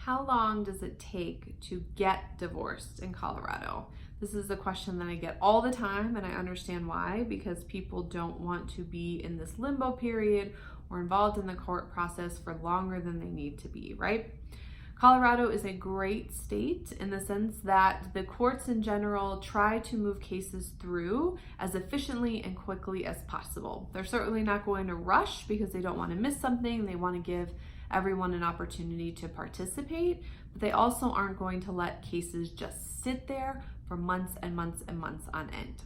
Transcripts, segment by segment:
how long does it take to get divorced in Colorado? This is a question that I get all the time, and I understand why, because people don't want to be in this limbo period or involved in the court process for longer than they need to be, right? Colorado is a great state in the sense that the courts in general try to move cases through as efficiently and quickly as possible. They're certainly not going to rush because they don't want to miss something. They want to give everyone an opportunity to participate, but they also aren't going to let cases just sit there for months and months and months on end.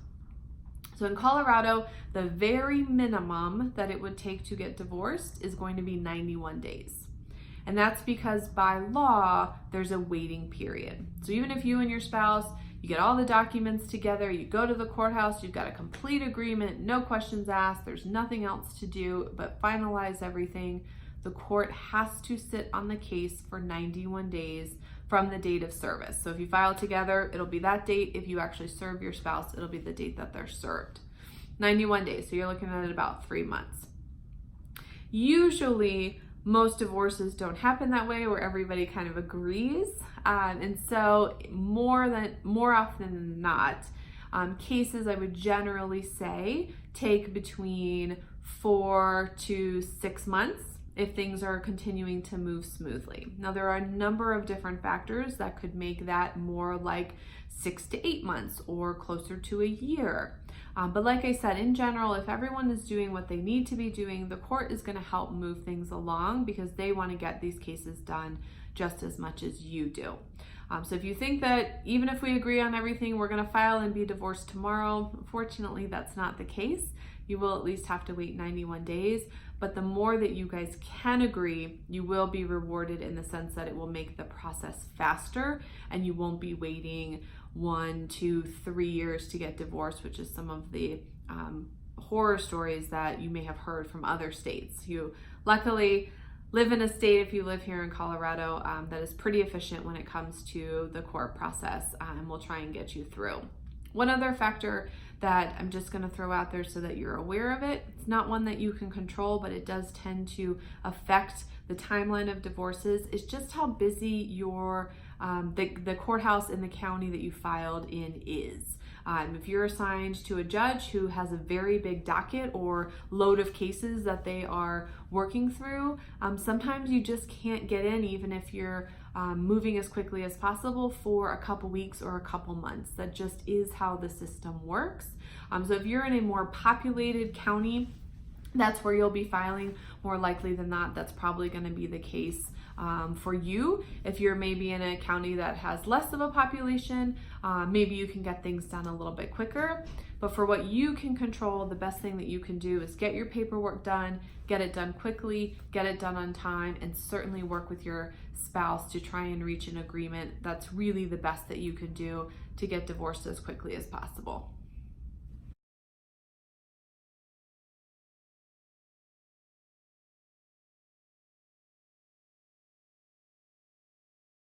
So in Colorado, the very minimum that it would take to get divorced is going to be 91 days. And that's because by law, there's a waiting period. So even if you and your spouse, you get all the documents together, you go to the courthouse, you've got a complete agreement, no questions asked, there's nothing else to do but finalize everything, the court has to sit on the case for 91 days from the date of service. So if you file together, it'll be that date. If you actually serve your spouse, it'll be the date that they're served. 91 days, so you're looking at about 3 months. Usually, most divorces don't happen that way where everybody kind of agrees. And so more often than not, cases I would generally say take between 4 to 6 months if things are continuing to move smoothly. Now, there are a number of different factors that could make that more like 6 to 8 months or closer to a year. But like I said, in general, if everyone is doing what they need to be doing, the court is going to help move things along because they want to get these cases done just as much as you do. So if you think that even if we agree on everything, we're going to file and be divorced tomorrow, unfortunately, that's not the case. You will at least have to wait 91 days. But the more that you guys can agree, you will be rewarded in the sense that it will make the process faster and you won't be waiting 1, 2, 3 years to get divorced, which is some of the horror stories that you may have heard from other states. You luckily live in a state, if you live here in Colorado, that is pretty efficient when it comes to the court process, and we'll try and get you through. One other factor that I'm just going to throw out there so that you're aware of it, it's not one that you can control, but it does tend to affect the timeline of divorces, is just how busy your the courthouse in the county that you filed in is. If you're assigned to a judge who has a very big docket or load of cases that they are working through, sometimes you just can't get in even if you're moving as quickly as possible for a couple weeks or a couple months. That just is how the system works. So if you're in a more populated county, that's where you'll be filing. More likely than not, that's probably going to be the case for you. If you're maybe in a county that has less of a population, maybe you can get things done a little bit quicker. But for what you can control, the best thing that you can do is get your paperwork done, get it done quickly, get it done on time, and certainly work with your spouse to try and reach an agreement. That's really the best that you can do to get divorced as quickly as possible.